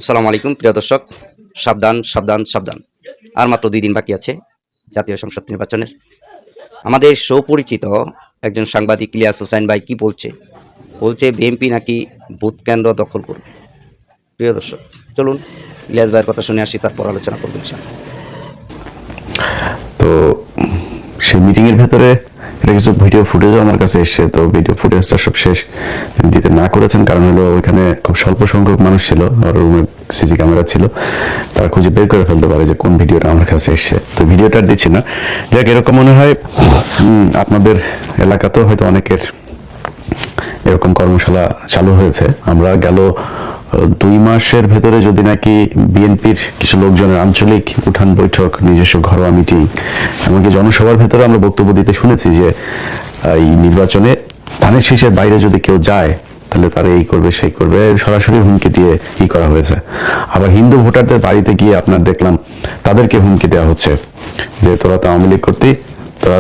আসসালামু আলাইকুম প্রিয় দর্শক, সাবধান সাবধান সাবধান। আর মাত্র 2 দিন বাকি আছে জাতীয় সংসদ নির্বাচনের। আমাদের সুপরিচিত একজন সাংবাদিক ইলিয়াস হোসাইন ভাই কি বলছে বিএনপি নাকি ভোট কেন্দ্র দখল করবে। প্রিয় দর্শক, চলুন ইলিয়াস ভাইয়ের কথা শুনে আসি, তারপর আলোচনা করবো ইনশাআল্লাহ। তো সেই মিটিংয়ের ভেতরে এটা কিছু ভিডিও ফুটেজও আমার কাছে এসছে। তো ভিডিও ফুটেজটা সব শেষ দিতে না করেছেন, কারণ হলো ওইখানে খুব স্বল্প সংখ্যক মানুষ ছিল, আর রুমে সিসি ক্যামেরা ছিল, তারা খুঁজে বের করে ফেলতে পারে যে কোন ভিডিওটা আমার কাছে এসছে। তো ভিডিওটা দিচ্ছি না। যাক, এরকম মনে হয় আপনাদের এলাকাতেও হয়তো অনেকের এরকম কর্মশালা চালু হয়েছে। আমরা গেল 2 মাসের ভেতরে যদি নাকি বিএনপির কিছু লোকজনের আঞ্চলিক উঠান বৈঠক, নিজস্ব ঘরোয়া মিটিং, এমনকি জনসভার ভেতরে আমরা বক্তব্য দিতে শুনেছি যে এই নির্বাচনে ধানের শীষের বাইরে যদি কেউ যায় তাহলে তারা এই করবে সেই করবে, সরাসরি হুমকি দিয়ে ই করা হয়েছে। আবার হিন্দু ভোটারদের বাড়িতে গিয়ে আপনার দেখলাম তাদেরকে হুমকি দেওয়া হচ্ছে যে তোরা তো আওয়ামী লীগ করতি, তোরা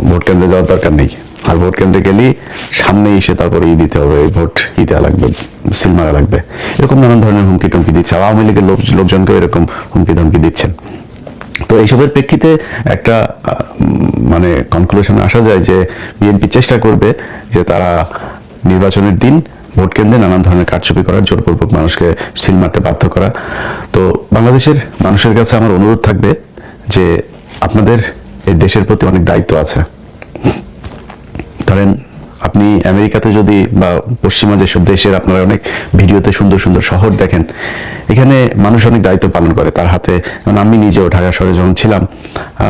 ভোট কেন্দ্রে যাওয়ার দরকার নেই, আর ভোট কেন্দ্রে গেলেই সামনে এসে তারপরে দিতে হবে, ভোট দেওয়া লাগবে, সিল মারা লাগবে, এরকম নানান ধরনের হুমকি টুমকি দিচ্ছে। আওয়ামী লীগের লোকজনকেও এরকম হুমকি ধমকি দিচ্ছেন। তো এইসবের প্রেক্ষিতে একটা মানে কনক্লুশনে আসা যায় যে বিএনপি চেষ্টা করবে যে তারা নির্বাচনের দিন ভোট কেন্দ্রে নানান ধরনের কারচুপি করার, জোরপূর্বক মানুষকে সিল মারতে বাধ্য করা। তো বাংলাদেশের মানুষের কাছে আমার অনুরোধ থাকবে যে আপনাদের এই দেশের প্রতি অনেক দায়িত্ব আছে। ধরেন আপনি আমেরিকাতে যদি বা পশ্চিমা যেসব দেশের আপনারা অনেক ভিডিওতে সুন্দর সুন্দর শহর দেখেন, এখানে মানুষ অনেক দায়িত্ব পালন করে তার হাতে। যেমন আমি নিজেও ঢাকা শহরে যখন ছিলাম,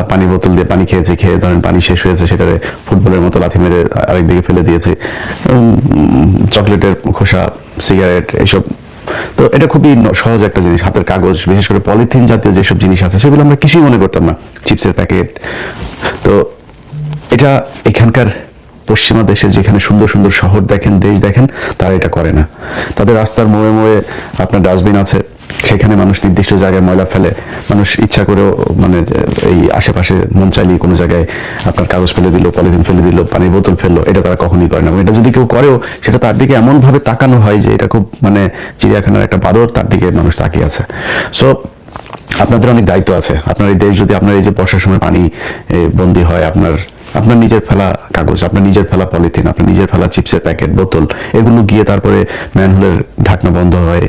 পানির বোতল দিয়ে পানি খেয়ে ধরেন পানি শেষ হয়েছে, সেটারে ফুটবলের মতো লাথি মেরে আরেকদিকে ফেলে দিয়েছে, চকলেটের খোসা, সিগারেট, এইসব। তো এটা খুবই সহজ একটা জিনিস, হাতের কাগজ, বিশেষ করে পলিথিন জাতীয় যেসব জিনিস আছে সেগুলো আমরা কিছুই মনে করতাম না, চিপসের প্যাকেট। তো এটা এখানকার পশ্চিমা দেশে যেখানে সুন্দর সুন্দর শহর দেখেন, দেশ দেখেন, তারা এটা করে না। তাদের রাস্তার মোড়ে মোড়ে আপনার ডাস্টবিন আছে, সেখানে মানুষ নির্দিষ্ট জায়গায় ময়লা ফেলে। মানুষ ইচ্ছা করেও মানে এই আশেপাশে মন চাইলেই কোনো জায়গায় আপনার কাগজ ফেলে দিল, পলিথিন ফেলে দিল, পানির বোতল ফেললো, এটা তারা কখনোই করে না। এটা যদি কেউ করেও সেটা তার দিকে এমন ভাবে তাকানো হয় যে এটা খুব মানে চিড়িয়াখানার একটা বাদর, তার দিকে মানুষ তাকিয়ে আছে। সো আপনাদের অনেক দায়িত্ব আছে। আপনার এই দেশ যদি আপনার এই যে বর্ষার সময় পানি বন্দী হয়, আপনার নিজের ফেলা কাগজ, আপনার নিজের ফেলা পলিথিন, আপনার নিজের ফেলা চিপসের প্যাকেট, বোতল, এগুলো গিয়ে তারপরে ম্যানহোলের ঢাকনা বন্ধ হয়,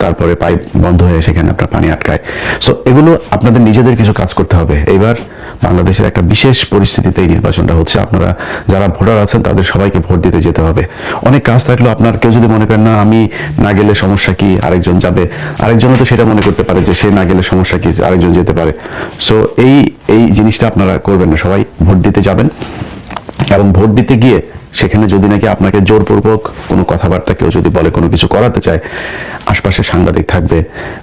তারপরে পাইপ বন্ধ হয়ে সেখানে আপনার পানি আটকায়। সো এগুলো আপনাদের নিজেদের কিছু কাজ করতে হবে। এইবার বাংলাদেশের একটা বিশেষ পরিস্থিতিতে এই নির্বাচনটা হচ্ছে। আপনারা যারা ভোটার আছেন তাদের সবাইকে ভোট দিতে যেতে হবে। অনেক কাজ থাকলেও আপনার কেউ যদি মনে করেন না আমি না গেলে সমস্যা কি, আরেকজন যাবে, আরেকজনও তো সেটা মনে করতে পারে যে সে না গেলে সমস্যা কি, আরেকজন যেতে পারে। সো এই জিনিসটা আপনারা করবেন না, সবাই ভোট দিতে যাবেন। এবং ভোট দিতে গিয়ে সেখানে যদি নাকি আপনাকে জোরপূর্বক কোনো কথাবার্তা কেউ যদি বলে, কোনো কিছু করাতে চায়, আশপাশে সাংবাদিক থাকবে,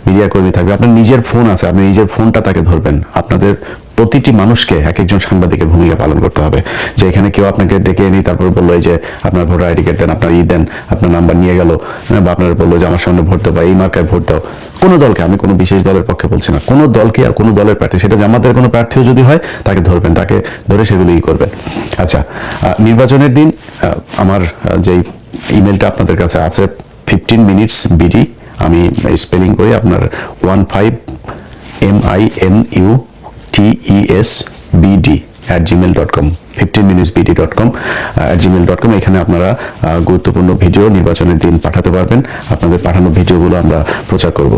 মিডিয়া কর্মী থাকবে, আপনার নিজের ফোন আছে, আপনি নিজের ফোনটা তাকে ধরবেন। আপনাদের প্রতিটি মানুষকে এক একজন সাংবাদিকের ভূমিকা পালন করতে হবে। যে এখানে কেউ আপনাকে ডেকে এনে তারপর বললো এই যে আপনার ভোটার আইডি কার্ড দেন, আপনার দেন, আপনার নাম্বার নিয়ে গেল, বা আপনার বললো যে আমার সামনে ভোট দাও বা এই মার্কায় ভোট দাও। কোনো দলকে, আমি কোনো বিশেষ দলের পক্ষে বলছি না, কোনো দলকে আর কোনো দলের প্রার্থী, সেটা জামাতের কোনো প্রার্থীও যদি হয় তাকে ধরবেন, তাকে ধরে সেগুলোই করবেন। আচ্ছা, নির্বাচনের দিন আমার যেই ইমেলটা আপনাদের কাছে আছে 15 minutes BD, আমি স্পেলিং করি, আপনার 15minutesbd@gmail.com, 15minutesbd.com @gmail.com। এখানে আপনারা গুরুত্বপূর্ণ ভিডিও নির্বাচনের দিন পাঠাতে পারবেন। আপনাদের পাঠানো ভিডিওগুলো আমরা প্রচার করব।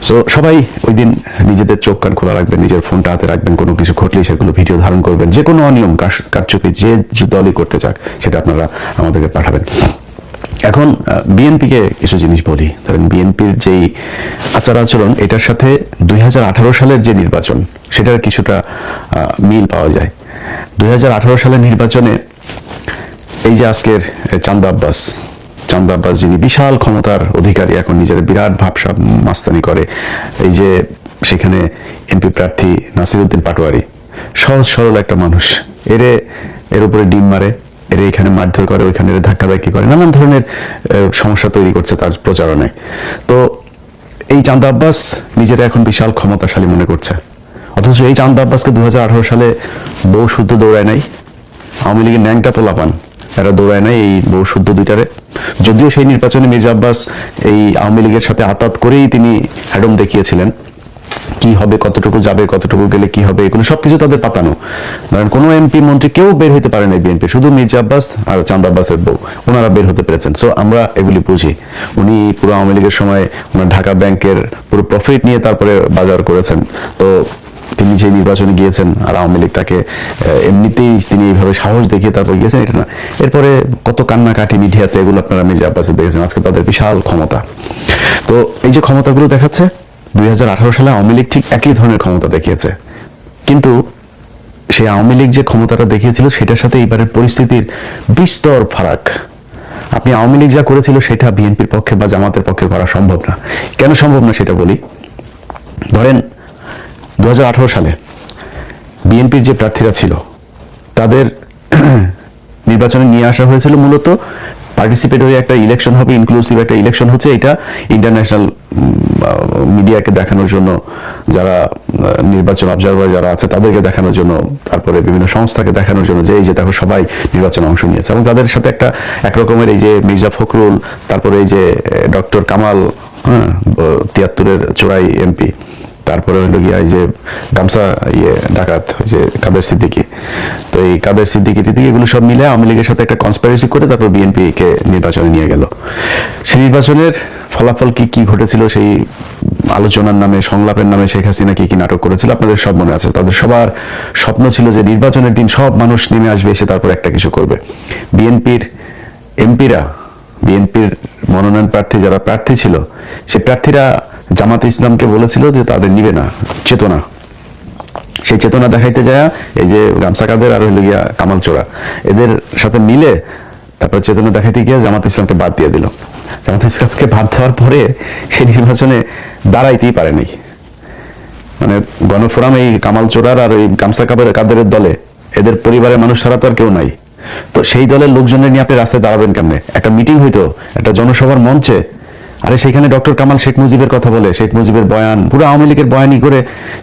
সো সবাই ওই দিন নিজেদের চোখ কান খোলা রাখবেন, নিজের ফোনটা হাতে রাখবেন, কোনো কিছু ঘটলেই সেগুলো ভিডিও ধারণ করবেন। যে কোনো অনিয়ম কারচুপি যে দলই করতে চাক সেটা আপনারা আমাদেরকে পাঠাবেন। এখন বিএনপিকে কিছু জিনিস বলি। ধরেন বিএনপির যেই আচার আচরণ, এটার সাথে 2018 সালের যে নির্বাচন সেটার কিছুটা মিল পাওয়া যায়। 2018 সালের নির্বাচনে এই যে আজকের চান্দা আব্বাস যিনি বিশাল ক্ষমতার অধিকারী, এখন নিজের বিরাট ভাবসাব মাস্তানি করে, এই যে সেখানে এমপি প্রার্থী নাসিরউদ্দিন পাটোয়ারি, সহজ সরল একটা মানুষ, এর উপরে ডিম মারে, এর এখানে মারধর করে, ওইখানে ধাক্কাধাক্কি করে, নানান ধরনের সমস্যা তৈরি করছে তার প্রচারণায়। তো এই চান্দা আব্বাস নিজেরা এখন বিশাল ক্ষমতাশালী মনে করছে, অথচ এই চান্দা আব্বাসকে 2018 সালে বউ শুদ্ধ দৌড়ায় নাই, আওয়ামী লীগের ন্যাংটা পোলাপান এরা দৌড়ায় নাই এই বউ শুদ্ধ দুইটারে। যদিও সেই নির্বাচনে মির্জা আব্বাস এই আওয়ামী লীগের সাথে আতাত করেই তিনি হ্যাডম দেখিয়েছিলেন, কি হবে, কতটুকু যাবে, কতটুকু গেলে কি হবে, এগুলো সবকিছু তাদের পাতানো। কারণ কোনো এমপি মন্ত্রী কেউ বের হতে পারে না বিএনপি, শুধু মির্জা আব্বাস আর চাঁদ আব্বাসের বউ, ওনারা বের হতে পেরেছেন। সো আমরা এগুলি বুঝি। উনি পুরো আওয়ামী লীগের সময় ওনার ঢাকা ব্যাংকের পুরো প্রফিট নিয়ে তারপরে বাজার করেছেন। তো তিনি যে নির্বাচনে গিয়েছেন আর আওয়ামী লীগ তাকে এমনিতেই তিনি এইভাবে সাহস দেখিয়ে তারপর গিয়েছেন, এটা না। এরপরে কত কান্নাকাটি মিডিয়াতে, এগুলো আপনারা মির্জা আব্বাসে দেখেছেন। আজকে তাদের বিশাল ক্ষমতা। তো এই যে ক্ষমতাগুলো দেখাচ্ছে, 2018 সালে আওয়ামী লীগ ঠিক একই ধরনের ক্ষমতা দেখিয়েছে, কিন্তু সেই আওয়ামী লীগ যে ক্ষমতাটা দেখিয়েছিল সেটার সাথে এবারের পরিস্থিতির বিস্তর ফারাক। আপনি আওয়ামী লীগ যা করেছিল সেটা বিএনপির পক্ষে বা জামাতের পক্ষে করা সম্ভব না। কেন সম্ভব না সেটা বলি। ধরেন 2018 সালে বিএনপির যে প্রার্থীরা ছিল তাদের নির্বাচনে নিয়ে আসা হয়েছিল মূলত পার্টিসিপেটরি একটা ইলেকশন হবে, ইনক্লুসিভ একটা ইলেকশন হচ্ছে, এটা ইন্টারন্যাশনাল মিডিয়াকে দেখানোর জন্য, যারা নির্বাচন অবজারভার যারা আছে তাদেরকে দেখানোর জন্য, তারপরে বিভিন্ন সংস্থাকে দেখানোর জন্য যে এই যে দেখো সবাই নির্বাচনে অংশ নিয়েছে। এবং তাদের সাথে একটা একরকমের এই যে মির্জা ফখরুল, তারপরে এই যে ডক্টর কামাল, 73-এর চোরাই এমপি, তারপরে হইল গিয়া এই যে গামছা ডাকাত যে কাদের সিদ্দিকী, তো এই কাদের সিদ্দিকী এগুলো সব মিলে আওয়ামী লীগের সাথে একটা কনস্পাইরেসি করে তারপর বিএনপি কে নির্বাচনে নিয়ে গেল। সেই নির্বাচনের ফলাফল কি কি ঘটেছিল, সেই আলোচনার নামে, সংলাপের নামে শেখ হাসিনা কি কি নাটক করেছিল আপনাদের সব মনে আছে। তাদের সবার স্বপ্ন ছিল যে নির্বাচনের দিন সব মানুষ নেমে আসবে, এসে তারপর একটা কিছু করবে। বিএনপির এমপিরা, বিএনপির মনোনয়ন প্রার্থী যারা প্রার্থী ছিল, সেই প্রার্থীরা জামাত ইসলামকে বলেছিল যে তাদের নিবে না, চেতনা। সেই চেতনা দেখাইতে যায় এই যে গামছা কাদের আর হইল গিয়া কামাল চোরা, এদের সাথে মিলে তারপর চেতনা দেখাইতে গিয়ে জামাত ইসলামকে বাদ দিয়ে দিল। জামাত ইসলামকে বাদ দেওয়ার পরে সেই নির্বাচনে দাঁড়াইতেই পারেনি। মানে গণফোরাম এই কামাল চোরার আর ওই গামছা কাদের দলে এদের পরিবারের মানুষ ছাড়া তো আর কেউ নাই। তো সেই দলের লোকজনের নিয়ে আপনি রাস্তায় দাঁড়াবেন কেমনে? একটা মিটিং হইতো, একটা জনসভার মঞ্চে, আরে সেখানে ডক্টর কামাল শেখ মুজিবের কথা বলে, শেখ মুজিবের বয়ান, পুরো আওয়ামী লীগের বয়ানই করে,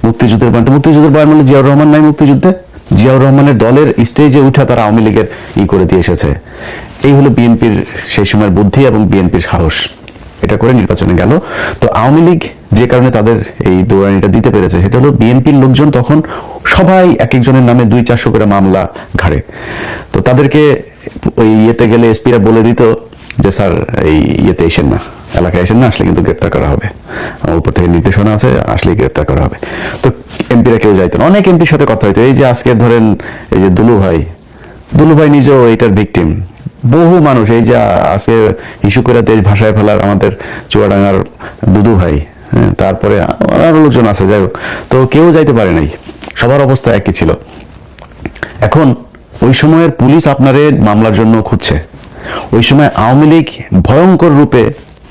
মুক্তিযুদ্ধের বয়ান। মুক্তিযুদ্ধের বয়ান বলে জিয়াউর রহমান নাই মুক্তিযুদ্ধে, জিয়াউর রহমানের দলের স্টেজে উঠা তারা আওয়ামী লীগের করে দিয়ে এসেছে। এই হলো বিএনপির সেই সময়ের বুদ্ধি এবং বিএনপির সাহস। এটা করে নির্বাচনে গেল। তো আওয়ামী লীগ যে কারণে তাদের এই দৌড়ানিটা দিতে পেরেছে সেটা হলো বিএনপির লোকজন তখন সবাই এক একজনের নামে 200-400 করে মামলা ঘাড়ে। তো তাদেরকে ওই ইয়েতে গেলে এসপিরা বলে দিত যে স্যার এই ইয়েতে এসেন না, এলাকায় এসেন না, আসলে কিন্তু গ্রেপ্তার করা হবে, উপর থেকে নির্দেশনা আছে, আসলেই গ্রেপ্তার করা হবে। তো এমপিরা কেউ যাইতেন। অনেক এমপির সাথে কথা হইতো। এই যে আজকে ধরেন এই যে দুলু ভাই নিজেও এইটার ভিকটিম। বহু মানুষ এই যে আজকে ইস্যু করে দেশ ভাষায় ফেলার আমাদের চুয়াডাঙ্গার দুদু ভাই, হ্যাঁ, তারপরে আরো লোকজন আছে, যাই হোক, তো কেউ যাইতে পারে নাই, সবার অবস্থা একই ছিল। এখন ওই সময়ের পুলিশ আপনারে মামলার জন্য খুঁজছে। ওই সময় আওয়ামী লীগ ভয়ঙ্কর রূপে,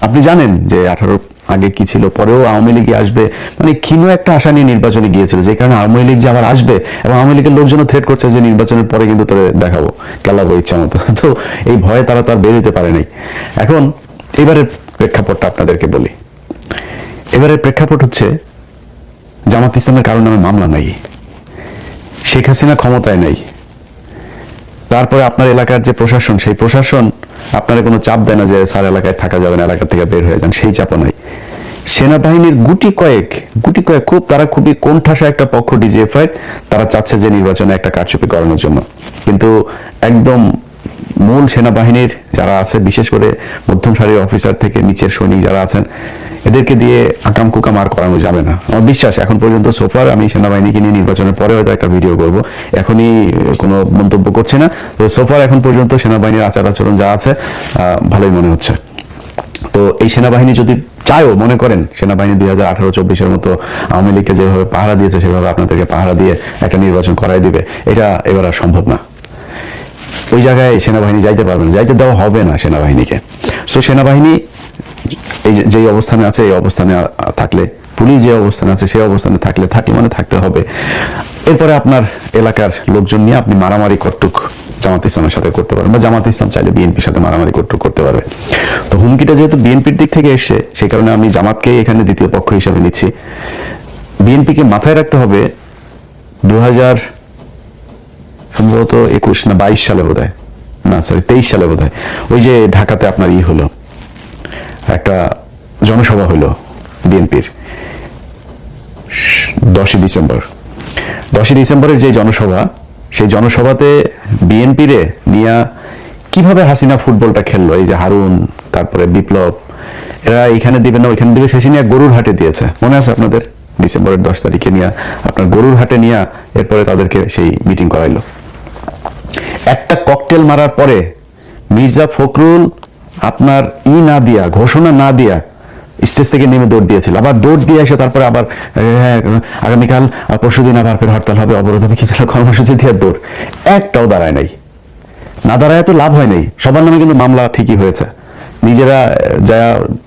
আপনি জানেন যে 18 আগে কি ছিল, পরেও আওয়ামী লীগই আসবে, মানে ক্ষীণ একটা আশা নিয়ে নির্বাচনে গিয়েছিল, যে কারণে আওয়ামী লীগ যে আবার আসবে, এবং আওয়ামী লীগের লোকজনও থ্রেট করছে যে নির্বাচনের পরে কিন্তু তোরে দেখাবো, খেলাবো ইচ্ছা মতো। তো এই ভয়ে তারা তার বের হতে পারে নাই। এখন এবারের প্রেক্ষাপটটা আপনাদেরকে বলি। এবারের প্রেক্ষাপট হচ্ছে জামাত ইসলামের কারো নামে মামলা নাই, শেখ হাসিনা ক্ষমতায় নাই, তারপরে আপনার এলাকার যে প্রশাসন, সেই প্রশাসন আপনারা কোনো চাপ দেয় না যে স্যার এলাকায় থাকা যাবে না, এলাকা থেকে বের হয়ে যান, সেই চাপও নাই। সেনাবাহিনীর গুটি কয়েক তারা খুবই কোণঠাসা একটা পক্ষ ডিজিএফআই, তারা চাচ্ছে যে নির্বাচনে একটা কারচুপি করানোর জন্য। কিন্তু একদম মূল সেনাবাহিনীর যারা আছে, বিশেষ করে মধ্যম সারির অফিসার থেকে নিচের সৈনিক যারা আছেন, এদেরকে দিয়ে আকাম কুকাম আর করানো যাবে না। আমার বিশ্বাস এখন পর্যন্ত সোফার, আমি সেনাবাহিনীকে নিয়ে নির্বাচনের পরে হয়তো একটা ভিডিও করব, এখনই কোনো মন্তব্য করছি না। তো সোফার এখন পর্যন্ত সেনাবাহিনীর আচার আচরণ যা আছে ভালোই মনে হচ্ছে। তো এই সেনাবাহিনী যদি চায়ও, মনে করেন সেনাবাহিনী 2018-24-এর মতো আওয়ামী লীগকে যেভাবে পাহারা দিয়েছে সেভাবে আপনাদেরকে পাহারা দিয়ে একটা নির্বাচন করাই দিবে, এটা এবার আর সম্ভব না। ওই জায়গায় সেনাবাহিনী যাইতে পারবে না, যাইতে দেওয়া হবে না সেনাবাহিনীকে। সো সেনাবাহিনী এই যেই অবস্থানে আছে, এই অবস্থানে থাকলে, পুলিশ যে অবস্থানে আছে সেই অবস্থানে থাকলে মানে থাকতে হবে। এরপরে আপনার এলাকার লোকজন নিয়ে আপনি মারামারি কটুক জামাত ইসলামের সাথে করতে পারবেন, বা জামাত ইসলাম চাইলে বিএনপির সাথে মারামারি কটুক করতে পারবে। তো হুমকিটা যেহেতু বিএনপির দিক থেকে এসছে, সেই কারণে আমি জামাতকে এখানে দ্বিতীয় পক্ষ হিসাবে নিচ্ছি। বিএনপিকে মাথায় রাখতে হবে 2000 সম্ভবত 21 না 22 সালে বোধহয় না সরি 23 সালে বোধহয়, ওই যে ঢাকাতে আপনার হলো একটা জনসভা হলো বিএনপির 10ই ডিসেম্বরের যে জনসভা, সেই জনসভাতে বিএনপিরে নিয়া কিভাবে হাসিনা ফুটবলটা খেললো, এই যে হারুন তারপরে বিপ্লব এরা এখানে দিবে না ওইখানে দিবে, শেষে নিয়ে গরুর হাটে দিয়েছে, মনে আছে আপনাদের? ডিসেম্বরের 10 তারিখে নিয়ে আপনার গরুর হাটে নিয়ে এরপরে তাদেরকে সেই মিটিং করাইলো। একটা ককটেল মারার পরে মির্জা ফখরুল আপনার না দিয়া, ঘোষণা না দিয়া স্টেজ থেকে নেমে দৌড় দিয়েছিল, আবার দৌড় দিয়ে এসে তারপরে আবার আগামীকাল পরশুদিন আবার ফের হরতাল হবে, অবরোধ হবে, কি ছিল কর্মসূচি দিয়ে দৌড়। একটাও দাঁড়ায় নাই, না দাঁড়ায় তো লাভ হয় নাই, সবার নামে কিন্তু মামলা ঠিকই হয়েছে। নিজেরা যা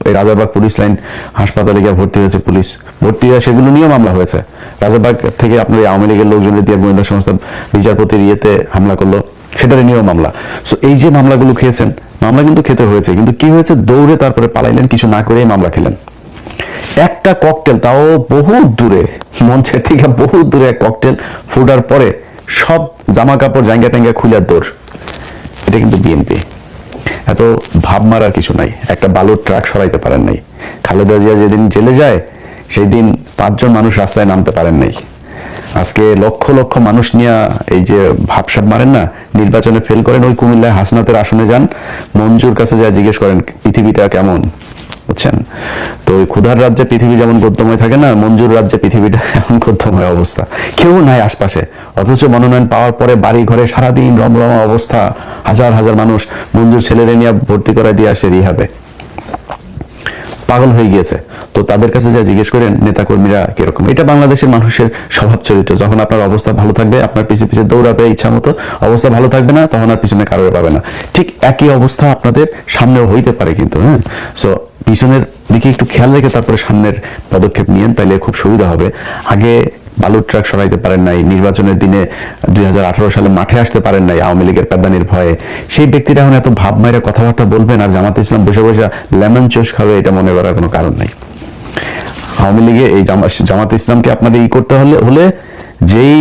এই রাজারবাগ পুলিশ লাইন হাসপাতালে গিয়ে ভর্তি হয়েছে, পুলিশ ভর্তি হয়ে সেগুলো নিয়েও মামলা হয়েছে। রাজারবাগ থেকে আপনার আওয়ামী লীগের লোকজনের দিয়ে গোয়েন্দা সংস্থা বিচারপতির হামলা করলো, সেটার নিয়েও মামলা। সো এই যে মামলাগুলো খেয়েছেন, মামলা কিন্তু খেতে হয়েছে, কিন্তু কি হয়েছে, দৌড়ে তারপরে পালাইলেন, কিছু না করেই মামলা খেলেন। একটা ককটেল, তাও বহু দূরে, মঞ্চের থেকে বহু দূরে এক ককটেল ফুটার পরে সব জামা কাপড় জাঙ্গা টাঙ্গা খুলে দৌড়। এটা কিন্তু বিএনপি। এত ভাব মারার কিছু নাই, একটা বালুর ট্রাক সরাইতে পারেন নাই। খালেদা জিয়া যেদিন জেলে যায় সেই দিন 5 জন মানুষ রাস্তায় নামতে পারেন নাই। আজকে লক্ষ লক্ষ মানুষ নিয়ে এই যে ভাবসাব মারেন না, নির্বাচনে ফেল করেন, ওই কুমিল্লায় হাসনাতের আসনে যান, মঞ্জুর কাছে যা জিজ্ঞেস করেন পৃথিবীটা কেমন, বুঝছেন? তো ওই ক্ষুধার রাজ্যে পৃথিবী যেমন গদ্যময় থাকে না, মঞ্জুর রাজ্যে পৃথিবীটা এমন গদ্যময় অবস্থা, কেউ নাই আশপাশে। অথচ মনোনয়ন পাওয়ার পরে বাড়ি ঘরে সারাদিন রমরমা অবস্থা, হাজার হাজার মানুষ মঞ্জুর ছেলেরে নিয়ে ভর্তি করায় দিয়ে আসে রিহাবে, পাগল হয়ে গিয়েছে। তো তাদের কাছে যা জিজ্ঞেস করেন নেতাকর্মীরা কিরকম। এটা বাংলাদেশের মানুষের স্বভাব চরিত্র। যখন আপনার অবস্থা ভালো থাকবে আপনার পিছিয়ে পিছিয়ে দৌড়াবে ইচ্ছা মতো, অবস্থা ভালো থাকবে না তখন আর পিছনে কারোর পাবে না। ঠিক একই অবস্থা আপনাদের সামনেও হইতে পারে কিন্তু, হ্যাঁ। সো পিছনের দিকে একটু খেয়াল রেখে তারপরে সামনের পদক্ষেপ নিয়েন, তাইলে খুব সুবিধা হবে। আগে বালুর ট্রাক সরাইতে পারেন নাই, নির্বাচনের দিনে 2018 সালে মাঠে আসতে পারেন নাই আওয়ামী লীগের প্যাদানির ভয়ে, সেই ব্যক্তিরা এখন এত ভাব মাইরা কথাবার্তা বলবেন আর জামাতে ইসলাম বসে বসে লেমন চুস খাবে, এটা মনে করার কোনো কারণ নাই। আওয়ামী লীগে এই জামাতে ইসলামকে আপনার করতে হলে যেই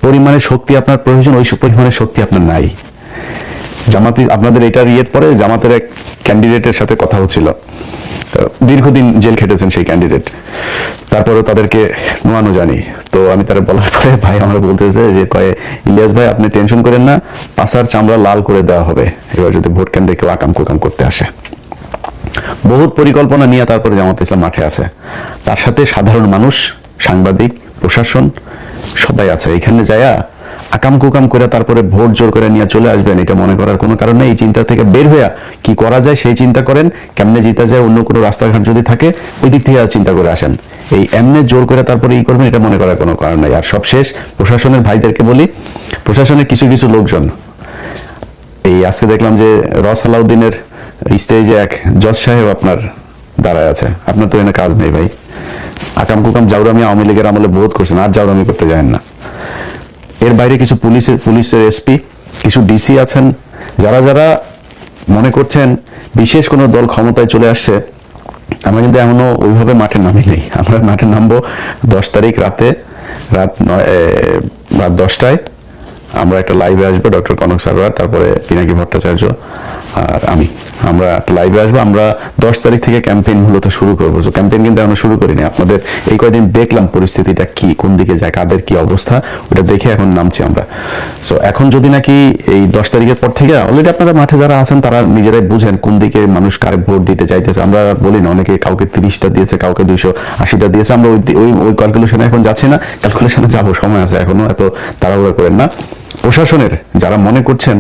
পরিমাণে শক্তি আপনার প্রয়োজন, ওই পরিমাণের শক্তি আপনার নাই। জামাতে আপনাদের এটার পরে জামাতের এক ক্যান্ডিডেটের সাথে কথা হচ্ছিল, দীর্ঘদিন জেল খেটেছেন সেই ক্যান্ডিডেট, তারপরে তাদেরকে নোয়ানো জানি। তো আমি তারা বলার পরে ভাই আমরা বলতেছে যে ইলিয়াস ভাই আপনি টেনশন করেন না, পাশার চামড়া লাল করে দেওয়া হবে এবার যদি ভোট কেন্দ্রে কেউ আকাম কুকাম করতে আসে। বহুত পরিকল্পনা নিয়ে তারপরে জামাত ইসলাম মাঠে আছে, তার সাথে সাধারণ মানুষ, সাংবাদিক, প্রশাসন সবাই আছে। এখানে যায়া আকাম কুকাম করে তারপরে ভোট জোর করে নিয়ে চলে আসবেন, এটা মনে করার কোনো কারণ নেই। এই চিন্তা থেকে বের হইয়া কি করা যায় সেই চিন্তা করেন, কেমনে জিতা যায়, অন্য কোনো রাস্তাঘাট যদি থাকে ওই দিক থেকে চিন্তা করে আসেন। এই এমনি জোর করে তারপরে করবেন, এটা মনে করার কোনো কারণ নাই। আর সবশেষ প্রশাসনের ভাইদেরকে বলি, প্রশাসনের কিছু কিছু লোকজন, এই আজকে দেখলাম যে রসালাউদ্দিনের স্টেজে এক জজ সাহেব আপনার দাঁড়ায় আছে। আপনার তো এনে কাজ নেই ভাই, আকাম কুকাম জাউরামি আওয়ামী লীগের আমলে বোধ করছেন, আর জাউরামি করতে যায় না। এর বাইরে কিছু পুলিশের এসপি, কিছু ডিসি আছেন, যারা যারা মনে করছেন বিশেষ কোনো দল ক্ষমতায় চলে আসছে। আমরা কিন্তু এখনো ওইভাবে মাঠে নামি নেই। আমরা মাঠে নামবো 10 তারিখ রাত 10টায়। আমরা একটা লাইভে আসবো, ডক্টর কনক সারোয়ার, তারপরে পিনাকি ভট্টাচার্য আর আমরা একটা লাইভে আসবো। আমরা 10 তারিখ থেকে ক্যাম্পেইন মূলত শুরু করবো। সো ক্যাম্পেইন কিন্তু আমরা শুরু করিনি। আপনাদের এই কয়েকদিন দেখলাম পরিস্থিতিটা কি, কোন দিকে যায়, কাদের কি অবস্থা, ওটা দেখে এখন নামছি আমরা। সো এখন যদি নাকি এই 10 তারিখের পর থেকে অলরেডি আপনারা মাঠে যারা আছেন তারা নিজেরাই বুঝেন কোন দিকে মানুষ কারে ভোট দিতে চাইতেছে। আমরা বলি না, অনেকে কাউকে 30টা দিয়েছে, কাউকে 280টা দিয়েছে। আমরা ওই ক্যালকুলেশনে এখন যাচ্ছি না, ক্যালকুলেশনে যাবো, সময় আছে এখনো, এত তাড়াহুড়া করেন না। প্রশাসনের যারা মনে করছেন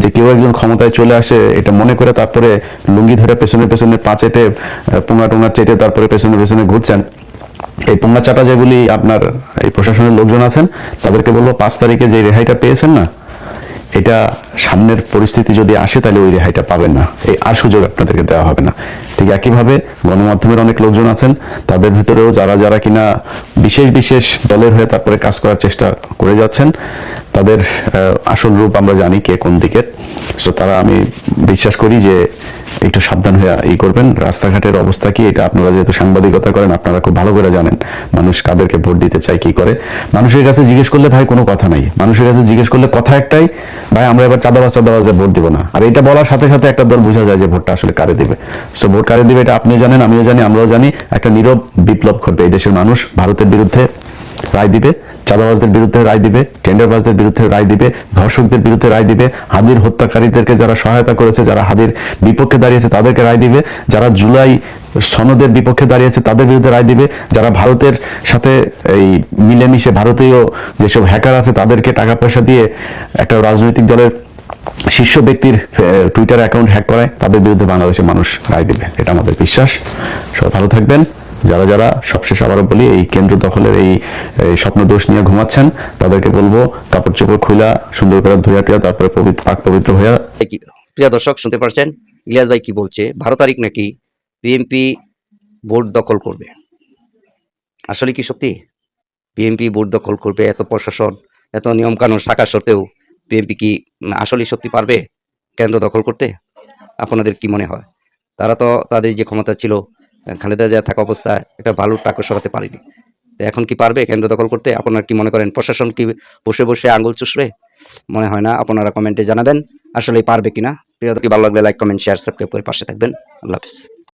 যে কেউ একজন ক্ষমতায় চলে আসে এটা মনে করে তারপরে লুঙ্গি ধরে পেছনে পেছনে পাঁচেটে পোঙা টোঙা চেটে তারপরে পেছনে পেছনে ঘুরছেন, এই পোঙা চাটা যেগুলি আপনার এই প্রশাসনের লোকজন আছেন তাদেরকে বলবো 5 তারিখে যে রেহাইটা পেয়েছেন না, এটা সামনের পরিস্থিতি যদি আসে তাহলে ওই রেহাইটা পাবেন না, এই আর সুযোগ আপনাদেরকে দেওয়া হবে না। ঠিক একইভাবে গণমাধ্যমের অনেক লোকজন আছেন, তাদের ভিতরেও যারা কিনা বিশেষ দলের হয়ে তারপরে কাজ করার চেষ্টা করে যাচ্ছেন, তাদের আসল রূপ আমরা জানি কে কোন দিকের। সো তারা, আমি বিশ্বাস করি যে একটু সাবধান হয়ে ই করবেন। রাস্তাঘাটের অবস্থা কি, এটা আপনারা যেহেতু সাংবাদিকতা করেন আপনারা খুব ভালো করে জানেন মানুষ কাদেরকে ভোট দিতে চায়, কি করে। মানুষের কাছে জিজ্ঞেস করলে ভাই কোনো কথা নাই, মানুষের কাছে জিজ্ঞেস করলে কথা একটাই, ভাই আমরা এবার চাঁদাবাজে ভোট দিব না। আর এটা বলার সাথে সাথে একটা দল বোঝা যায় যে ভোটটা আসলে কারে দিবে। সো ভোট কারে দিবে এটা আপনিও জানেন, আমিও জানি, আমরাও জানি। একটা নীরব বিপ্লব ঘটবে, এই দেশের মানুষ ভারতের বিরুদ্ধে রায় দিবে, চাঁদাবাজদের বিরুদ্ধে রায় দিবে, টেন্ডারবাজদের বিরুদ্ধে রায় দিবে, ধর্ষকদের বিরুদ্ধে রায় দিবে, হাদির হত্যাকারীদেরকে যারা সহায়তা করেছে, যারা হাদির বিপক্ষে দাঁড়িয়েছে তাদেরকে রায় দিবে, যারা জুলাই সনদের বিপক্ষে দাঁড়িয়েছে তাদের বিরুদ্ধে রায় দিবে, যারা ভারতের সাথে এই মিলেমিশে ভারতীয় যেসব হ্যাকার আছে তাদেরকে টাকা পয়সা দিয়ে একটা রাজনৈতিক দলের শীর্ষ ব্যক্তির টুইটার অ্যাকাউন্ট হ্যাক করায় তাদের বিরুদ্ধে বাংলাদেশের মানুষ রায় দিবে, এটা আমাদের বিশ্বাস। সবাই ভালো থাকবেন। যারা যারা সবশেষ আবারও বলি এই কেন্দ্র দখলের এই স্বপ্ন দোষ নিয়ে ঘুমাচ্ছেন তাদেরকে বলবো কাপড় চোপড় খুইলা সুন্দর করে ধুইয়া টুইয়া তারপরে পাক পবিত্র হইয়া। প্রিয় দর্শক শুনতে পারছেন ইলিয়াস ভাই কি বলছে, 12 তারিখ নাকি বিএনপি ভোট দখল করবে। আসলে কি সত্যি বিএনপি ভোট দখল করবে? এত প্রশাসন, এত নিয়ম কানুন থাকা সত্ত্বেও বিএনপি কি আসলে সত্যি পারবে কেন্দ্র দখল করতে? আপনাদের কি মনে হয়? তারা তো তাদের যে ক্ষমতা ছিল খালেদা জিয়া থাকা অবস্থায় একটা ভালো টাকা সরাতে পারেনি, তো এখন কি পারবে কেন্দ্র দখল করতে? আপনারা কি মনে করেন প্রশাসন কি বসে বসে আঙুল চুষবে? মনে হয় না। আপনারা কমেন্টে জানাবেন আসলে পারবে কিনা। ভালো লাগলে লাইক কমেন্ট শেয়ার সাবস্ক্রাইব করে পাশে থাকবেন। আল্লাহ হাফিজ।